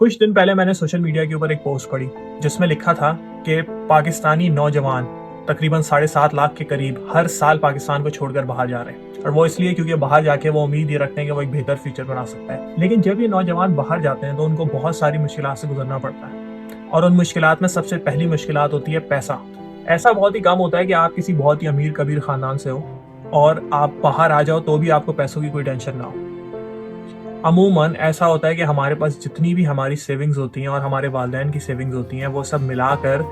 कुछ दिन पहले मैंने सोशल मीडिया के ऊपर एक पोस्ट पढ़ी जिसमें लिखा था कि पाकिस्तानी नौजवान तकरीबन 7.5 लाख के करीब हर साल पाकिस्तान को छोड़कर बाहर जा रहे हैं। और वो इसलिए क्योंकि बाहर जाके वो उम्मीद ये रखते हैं कि वो एक बेहतर फ्यूचर बना सकता है। लेकिन जब ये नौजवान बाहर जाते हैं तो उनको बहुत सारी मुश्किलात से गुजरना पड़ता है, और उन मुश्किलात में सबसे पहली मुश्किलात होती है पैसा। ऐसा बहुत ही कम होता है कि आप किसी बहुत ही अमीर कबीर ख़ानदान से हो और आप बाहर आ जाओ तो भी आपको पैसों की कोई टेंशन ना हो। अमूमन ऐसा होता है कि हमारे पास जितनी भी हमारी सेविंग्स होती हैं और हमारे वालिदैन की सेविंग्स होती हैं वो सब मिलाकर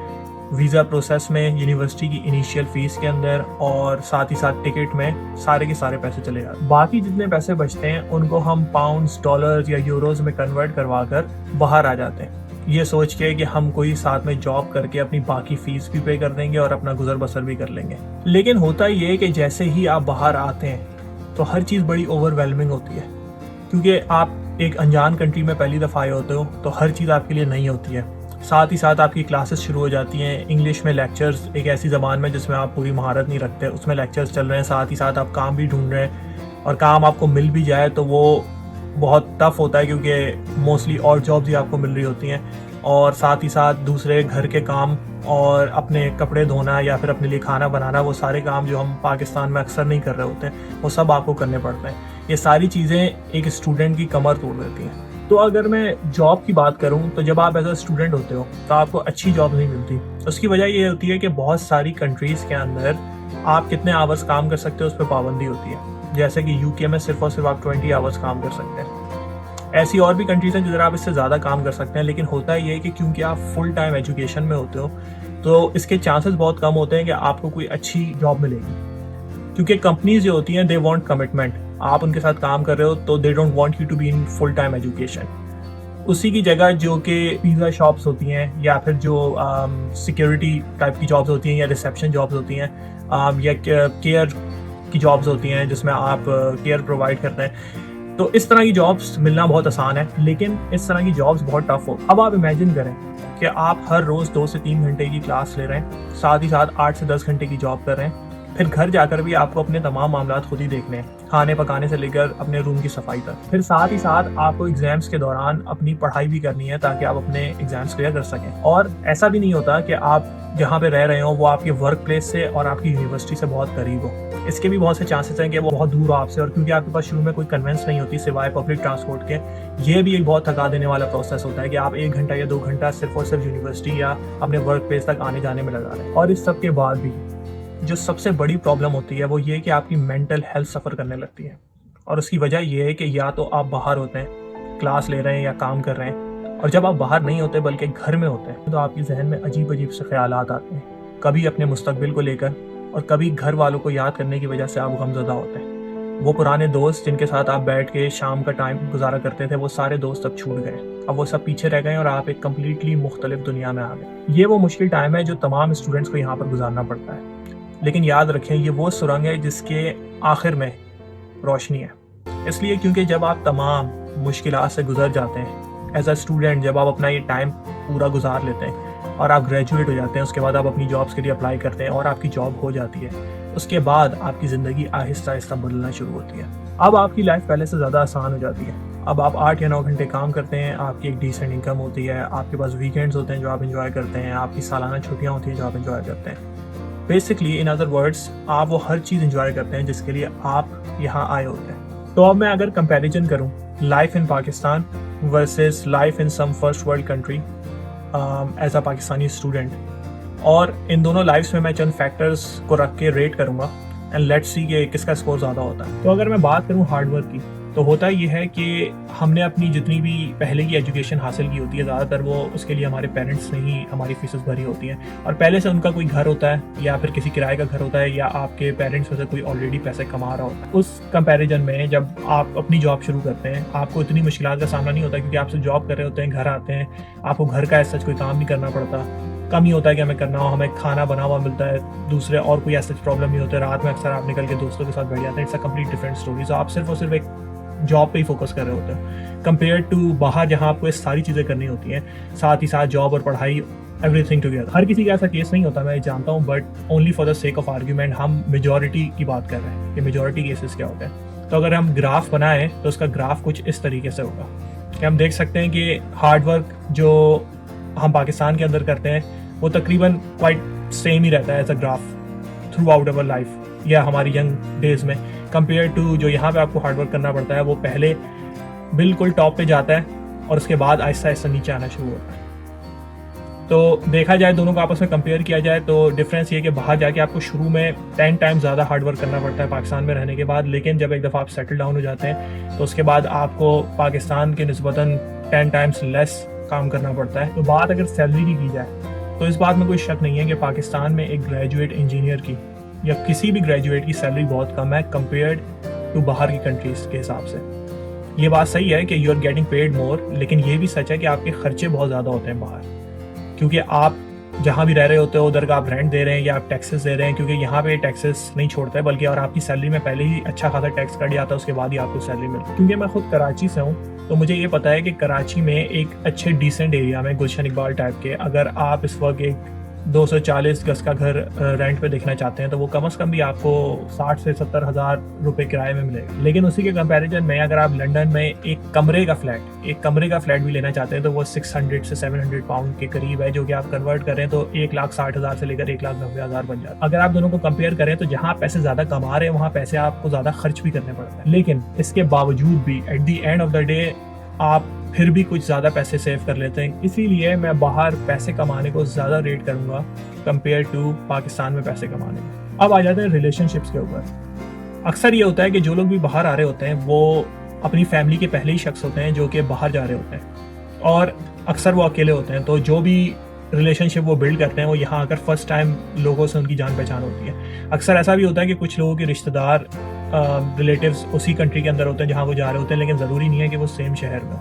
वीज़ा प्रोसेस में, यूनिवर्सिटी की इनिशियल फ़ीस के अंदर और साथ ही साथ टिकट में सारे के सारे पैसे चले जाते हैं। बाकी जितने पैसे बचते हैं उनको हम पाउंड्स, डॉलर्स या यूरोज़ में कन्वर्ट करवा कर बाहर आ जाते हैं, ये सोच के कि हम कोई साथ में जॉब करके अपनी बाकी फ़ीस भी पे कर देंगे और अपना गुजर बसर भी कर लेंगे। लेकिन होता ये है कि जैसे ही आप बाहर आते हैं तो हर चीज़ बड़ी ओवरवेलमिंग होती है, क्योंकि आप एक अनजान कंट्री में पहली दफ़ा आए होते हो तो हर चीज़ आपके लिए नई होती है। साथ ही साथ आपकी क्लासेस शुरू हो जाती हैं, इंग्लिश में लेक्चर्स, एक ऐसी ज़बान में जिसमें आप पूरी महारत नहीं रखते, उसमें लेक्चर्स चल रहे हैं। साथ ही साथ आप काम भी ढूंढ रहे हैं, और काम आपको मिल भी जाए तो वो बहुत टफ होता है क्योंकि मोस्टली और जॉब्स ही आपको मिल रही होती हैं। और साथ ही साथ दूसरे घर के काम और अपने कपड़े धोना या फिर अपने लिए खाना बनाना, वो सारे काम जो हम पाकिस्तान में अक्सर नहीं कर रहे होते हैं वो सब आपको करने पड़ते हैं। ये सारी चीज़ें एक स्टूडेंट की कमर तोड़ देती हैं। तो अगर मैं जॉब की बात करूं तो जब आप एज अ स्टूडेंट होते हो तो आपको अच्छी जॉब नहीं मिलती। उसकी वजह ये होती है कि बहुत सारी कंट्रीज़ के अंदर आप कितने आवर्स काम कर सकते हो उस पर पाबंदी होती है। जैसे कि यूके में सिर्फ और सिर्फ आप 20 आवर्स काम कर सकते हैं। ऐसी और भी कंट्रीज़ हैं जिधर आप इससे ज़्यादा काम कर सकते हैं, लेकिन होता ये है कि क्योंकि आप फुल टाइम एजुकेशन में होते हो तो इसके चांसेस बहुत कम होते हैं कि आपको कोई अच्छी जॉब मिलेगी, क्योंकि कंपनीज जो होती हैं दे वांट कमिटमेंट। आप उनके साथ काम कर रहे हो तो they don't want you to be in full time education. उसी की जगह जो कि पिज़्ज़ा शॉप्स होती हैं या फिर जो सिक्योरिटी टाइप की जॉब्स होती हैं या रिसेप्शन जॉब्स होती हैं या केयर की जॉब्स होती हैं जिसमें आप केयर प्रोवाइड करते हैं, तो इस तरह की जॉब्स मिलना बहुत आसान है। लेकिन इस तरह की जॉब्स बहुत टफ हो। अब आप इमेजिन करें कि आप हर रोज़ 2 से 3 घंटे की क्लास ले रहे हैं, साथ ही साथ 8 से 10 घंटे की जॉब कर रहे हैं, फिर घर जाकर भी आपको अपने तमाम मामलात खुद ही देखने हैं, खाने पकाने से लेकर अपने रूम की सफाई तक। फिर साथ ही साथ आपको एग्जाम्स के दौरान अपनी पढ़ाई भी करनी है ताकि आप अपने एग्जाम्स क्लियर कर सकें। और ऐसा भी नहीं होता कि आप जहाँ पे रह रहे हो वो आपके वर्क प्लेस से और आपकी यूनिवर्सिटी से बहुत करीब हो। इसके भी बहुत से चांसेस हैं कि वो बहुत दूर हो आपसे, और क्योंकि आपके पास शुरू में कोई कन्वेंस नहीं होती सिवाय पब्लिक ट्रांसपोर्ट के, ये भी एक बहुत थका देने वाला प्रोसेस होता है कि आप 1 घंटा या 2 घंटा सिर्फ और सिर्फ यूनिवर्सिटी या अपने वर्क प्लेस तक आने जाने में लगा रहे हैं। और इस सब के बाद भी जो सबसे बड़ी प्रॉब्लम होती है वो ये कि आपकी मेंटल हेल्थ सफ़र करने लगती है। और उसकी वजह ये है कि या तो आप बाहर होते हैं, क्लास ले रहे हैं या काम कर रहे हैं, और जब आप बाहर नहीं होते बल्कि घर में होते हैं तो आपके जहन में अजीब अजीब से ख्यालात आते हैं, कभी अपने मुस्तकबिल को लेकर और कभी घर वालों को याद करने की वजह से आप गमज़दा होते हैं। वो पुराने दोस्त जिनके साथ आप बैठ के शाम का टाइम गुजारा करते थे वो सारे दोस्त अब छूट गए, अब वो सब पीछे रह गए और आप एक कम्प्लीटली मुख्तलिफ दुनिया में आ गए। ये वो मुश्किल टाइम है जो तमाम स्टूडेंट्स को यहाँ पर गुजारना पड़ता है। लेकिन याद रखें ये वो सुरंग है जिसके आखिर में रोशनी है। इसलिए क्योंकि जब आप तमाम मुश्किलात से गुजर जाते हैं एज अ स्टूडेंट, जब आप अपना ये टाइम पूरा गुजार लेते हैं और आप ग्रेजुएट हो जाते हैं, उसके बाद आप अपनी जॉब्स के लिए अप्लाई करते हैं और आपकी जॉब हो जाती है, उसके बाद आपकी ज़िंदगी आहिस्ता आहिस्ता बदलना शुरू होती है। अब आपकी लाइफ पहले से ज़्यादा आसान हो जाती है। अब आप 8 या 9 घंटे काम करते हैं, आपकी एक डिसेंट इनकम होती है, आपके पास वीकेंड्स होते हैं जो आप इंजॉय करते हैं, आपकी सालाना छुट्टियाँ होती हैं जो आप इंजॉय करते हैं। बेसिकली इन अदर वर्ड्स आप वो हर चीज़ इंजॉय करते हैं जिसके लिए आप यहाँ आए होते हैं। तो अब मैं अगर कंपैरिजन करूँ life in Pakistan versus life in some first world country as a Pakistani student, और इन दोनों लाइफ्स में मैं चंद फैक्टर्स को रख के रेट करूँगा एंड लेट्स सी कि किसका स्कोर ज़्यादा होता है। तो अगर मैं बात करूँ हार्डवर्क की, तो होता ये है कि हमने अपनी जितनी भी पहले की एजुकेशन हासिल की होती है ज़्यादातर वो उसके लिए हमारे पेरेंट्स ने ही हमारी फीसेस भरी होती हैं, और पहले से उनका कोई घर होता है या फिर किसी किराए का घर होता है या आपके पेरेंट्स में से कोई ऑलरेडी पैसे कमा रहा होता है। उस कंपैरिजन में जब आप अपनी जॉब शुरू करते हैं आपको इतनी मुश्किलात का सामना नहीं होता, क्योंकि आप सिर्फ जॉब कर रहे होते हैं, घर आते हैं, आपको घर का ऐसा कोई काम नहीं करना पड़ता। कम ही होता है कि हमें करना हो, हमें खाना बना हुआ मिलता है, दूसरे और कोई ऐसा प्रॉब्लम नहीं होता। रात में अक्सर आप निकल के दोस्तों के साथ बैठ जाते हैं। It's a complete different story. So आप सिर्फ और सिर्फ एक जॉब पे ही फोकस कर रहे होते हैं कंपेयर टू बाहर जहाँ आपको ये सारी चीज़ें करनी होती हैं, साथ ही साथ जॉब और पढ़ाई, एवरीथिंग टुगेदर। हर किसी का ऐसा केस नहीं होता, मैं जानता हूँ, but only for the sake of argument हम मेजॉरिटी की बात कर रहे हैं कि मेजॉरिटी केसेस क्या होते हैं। तो अगर हम ग्राफ बनाएं तो उसका ग्राफ कुछ इस तरीके से होगा। کہ ہم دیکھ سکتے ہیں کہ ہارڈ ورک جو ہم پاکستان کے اندر کرتے ہیں وہ تقریباً کوائٹ سیم ہی رہتا ہے as a graph through out over life یا ہماری ینگ ڈیز میں، کمپیئر ٹو جو یہاں پہ آپ کو ہارڈ ورک کرنا پڑتا ہے وہ پہلے بالکل ٹاپ پہ جاتا ہے اور اس کے بعد آہستہ آہستہ نیچے آنا شروع ہوتا ہے. تو دیکھا جائے دونوں کو آپس میں کمپیئر کیا جائے تو ڈفرینس یہ کہ باہر جا کے آپ کو شروع میں 10 ٹائم زیادہ ہارڈ ورک کرنا پڑتا ہے پاکستان میں رہنے کے بعد، لیکن جب ایک دفعہ آپ سیٹل ڈاؤن ہو جاتے ہیں تو اس کے بعد آپ کو پاکستان کے نسبتاً 10 ٹائمس لیس کام کرنا پڑتا ہے. تو بات اگر سیلری کی جائے تو اس بات میں کوئی شک نہیں ہے کہ پاکستان میں ایک گریجویٹ انجینئر کی یا کسی بھی گریجویٹ کی سیلری بہت کم ہے کمپیئرڈ ٹو باہر کی کنٹریز کے حساب سے. یہ بات صحیح ہے کہ یو آر گیٹنگ پیڈ مور، لیکن یہ بھی سچ ہے کہ آپ کے خرچے بہت زیادہ ہوتے ہیں باہر، کیونکہ آپ جہاں بھی رہ رہے ہوتے ہو ادھر کا آپ رینٹ دے رہے ہیں یا آپ ٹیکسز دے رہے ہیں، کیونکہ یہاں پہ ٹیکسز نہیں چھوڑتا ہے بلکہ اور آپ کی سیلری میں پہلے ہی اچھا خاصا ٹیکس کٹ جاتا ہے، اس کے بعد ہی آپ کو سیلری ملتی ہے. کیونکہ میں خود کراچی سے ہوں تو مجھے یہ پتا ہے کہ کراچی میں ایک اچھے ڈیسنٹ ایریا میں گلشن اقبال ٹائپ کے اگر آپ اس وقت ایک 240 گز کا گھر رینٹ پہ دیکھنا چاہتے ہیں تو وہ کم از کم بھی آپ کو 60 سے 70 ہزار روپے کرائے میں ملے گا. لیکن اسی کے کمپیریزن میں اگر آپ لنڈن میں ایک کمرے کا فلیٹ بھی لینا چاہتے ہیں تو وہ 600 سے 700 پاؤنڈ کے قریب ہے، جو کہ آپ کنورٹ کریں تو 1,60,000 سے لے کر 1,90,000 بن جاتا ہے. اگر آپ دونوں کو کمپیئر کریں تو جہاں پیسے زیادہ کما رہے ہیں وہاں پیسے آپ کو زیادہ خرچ بھی کرنے پڑتے ہیں، لیکن اس کے باوجود بھی at the end of the day آپ پھر بھی کچھ زیادہ پیسے سیو کر لیتے ہیں. اسی لیے میں باہر پیسے کمانے کو زیادہ ریٹ کروں گا کمپیئر ٹو پاکستان میں پیسے کمانے میں. اب آ جاتے ہیں ریلیشن شپس کے اوپر. اکثر یہ ہوتا ہے کہ جو لوگ بھی باہر آ رہے ہوتے ہیں وہ اپنی فیملی کے پہلے ہی شخص ہوتے ہیں جو کہ باہر جا رہے ہوتے ہیں، اور اکثر وہ اکیلے ہوتے ہیں. تو جو بھی ریلیشن شپ وہ بلڈ کرتے ہیں وہ یہاں آ کر فرسٹ ٹائم لوگوں سے ان کی جان پہچان ہوتی ہے. اکثر ایسا بھی ہوتا ہے کہ کچھ لوگوں کے رشتہ دار ریلیٹیوز اسی کنٹری کے اندر ہوتے ہیں جہاں وہ جا رہے ہوتے ہیں، لیکن ضروری نہیں ہے کہ وہ سیم شہر میں.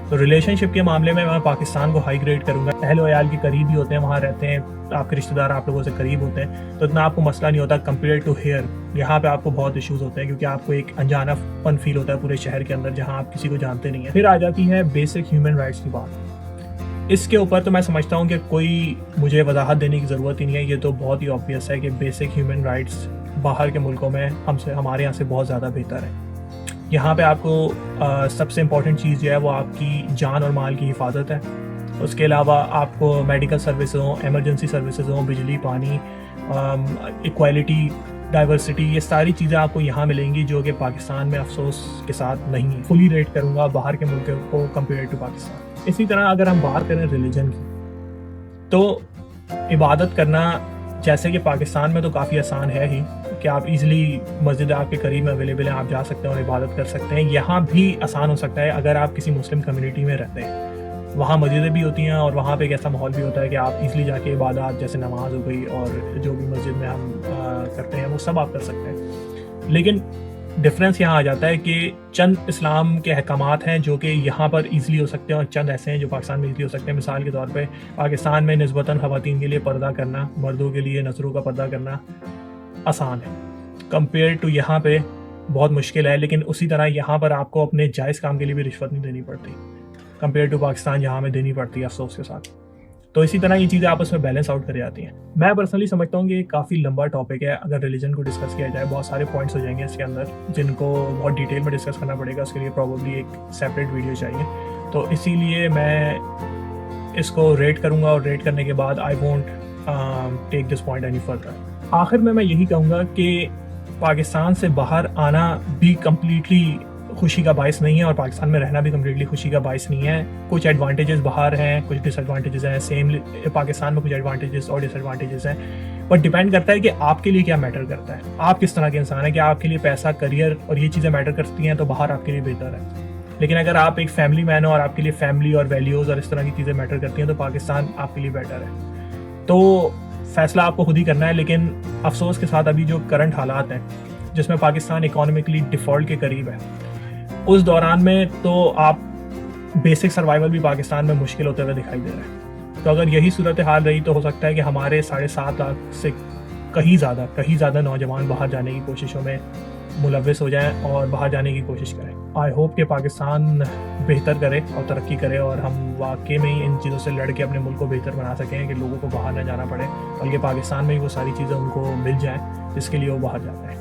تو ریلیشن شپ کے معاملے میں پاکستان کو ہائی گریڈ کروں گا. اہل و عیال کے قریب ہی ہوتے ہیں، وہاں رہتے ہیں، آپ کے رشتہ دار آپ لوگوں سے قریب ہوتے ہیں، تو اتنا آپ کو مسئلہ نہیں ہوتا کمپیئر ٹو ہیئر. یہاں پہ آپ کو بہت ایشوز ہوتے ہیں کیونکہ آپ کو ایک انجانا پن فیل ہوتا ہے پورے شہر کے اندر جہاں آپ کسی کو جانتے نہیں ہیں. پھر آ جاتی ہے بیسک ہیومن رائٹس کی بات. اس کے اوپر تو میں سمجھتا ہوں کہ کوئی مجھے وضاحت دینے کی ضرورت ہی نہیں ہے. یہ تو بہت ہی آبویس ہے کہ بیسک ہیومن رائٹس باہر کے ملکوں میں ہمارے یہاں سے بہت زیادہ بہتر ہے. یہاں پہ آپ کو سب سے امپورٹنٹ چیز جو ہے وہ آپ کی جان اور مال کی حفاظت ہے. اس کے علاوہ آپ کو میڈیکل سروسز ہوں، ایمرجنسی سروسز ہوں، بجلی، پانی، ایکوالٹی، ڈائیورسٹی، یہ ساری چیزیں آپ کو یہاں ملیں گی جو کہ پاکستان میں افسوس کے ساتھ نہیں ہے. فلی ریٹ کروں گا باہر کے ملک کو کمپیئر ٹو پاکستان. اسی طرح اگر ہم بات کریں ریلیجن کی تو عبادت کرنا جیسے کہ پاکستان میں تو کافی آسان ہے ہی کہ آپ ایزیلی مسجد آپ کے قریب میں اویلیبل ہیں، آپ جا سکتے ہیں اور عبادت کر سکتے ہیں. یہاں بھی آسان ہو سکتا ہے اگر آپ کسی مسلم کمیونٹی میں رہتے ہیں. وہاں مسجدیں بھی ہوتی ہیں اور وہاں پہ ایک ایسا ماحول بھی ہوتا ہے کہ آپ ایزیلی جا کے عبادات جیسے نماز ہو گئی اور جو بھی مسجد میں ہم کرتے ہیں وہ سب آپ کر سکتے ہیں. لیکن ڈفرینس یہاں آ جاتا ہے کہ چند اسلام کے احکامات ہیں جو کہ یہاں پر ایزیلی ہو سکتے ہیں اور چند ایسے ہیں جو پاکستان میں ایزیلی ہو سکتے ہیں. مثال کے طور پہ پاکستان میں نسبتاً خواتین کے لیے پردہ کرنا، مردوں کے لیے نظروں کا پردہ کرنا آسان ہے کمپیئر ٹو یہاں پہ بہت مشکل ہے. لیکن اسی طرح یہاں پر آپ کو اپنے جائز کام کے لیے بھی رشوت نہیں دینی پڑتی کمپیئر ٹو پاکستان جہاں میں دینی پڑتی ہے افسوس کے ساتھ. تو اسی طرح یہ چیزیں آپس میں بیلنس آؤٹ کر جاتی ہیں. میں پرسنلی سمجھتا ہوں کہ یہ کافی لمبا ٹاپک ہے. اگر ریلیجن کو ڈسکس کیا جائے بہت سارے پوائنٹس ہو جائیں گے اس کے اندر جن کو بہت ڈیٹیل میں ڈسکس کرنا پڑے گا. اس کے لیے پروبیبلی ایک سیپریٹ ویڈیو چاہیے. تو اسی لیے میں اس کو ریٹ کروں گا اور ریٹ کرنے کے بعد I won't take this point any further. آخر میں یہی کہوں گا کہ پاکستان سے باہر آنا بھی کمپلیٹلی خوشی کا باعث نہیں ہے اور پاکستان میں رہنا بھی کمپلیٹلی خوشی کا باعث نہیں ہے. کچھ ایڈوانٹیجز باہر ہیں، کچھ ڈس ایڈوانٹیجز ہیں. سیم پاکستان میں کچھ ایڈوانٹیجز اور ڈس ایڈوانٹیجز ہیں، بٹ ڈیپینڈ کرتا ہے کہ آپ کے لیے کیا میٹر کرتا ہے، آپ کس طرح کے انسان ہیں. کہ آپ کے لیے پیسہ، کریئر اور یہ چیزیں میٹر کرتی ہیں تو باہر آپ کے لیے بہتر ہے. لیکن اگر آپ ایک فیملی مین ہو اور آپ کے لیے فیملی اور ویلیوز اور اس طرح کی چیزیں میٹر کرتی ہیں تو پاکستان آپ کے لیے بیٹر ہے. تو فیصلہ آپ کو خود ہی کرنا ہے. لیکن افسوس کے ساتھ ابھی جو کرنٹ حالات ہیں جس میں پاکستان اکانومکلی ڈیفالٹ کے قریب ہے، اس دوران میں تو آپ بیسک سروائیول بھی پاکستان میں مشکل ہوتے ہوئے دکھائی دے رہے ہیں. تو اگر یہی صورتحال رہی تو ہو سکتا ہے کہ ہمارے 7.5 لاکھ سے کہیں زیادہ نوجوان باہر جانے کی کوششوں میں ملوث ہو جائیں اور باہر جانے کی کوشش کریں. آئی ہوپ کہ پاکستان بہتر کرے اور ترقی کرے اور ہم واقعی میں ہی ان چیزوں سے لڑ کے اپنے ملک کو بہتر بنا سکیں کہ لوگوں کو باہر نہ جانا پڑے بلکہ پاکستان میں ہی وہ ساری چیزیں ان کو مل جائیں جس کے لیے وہ باہر جاتے ہیں.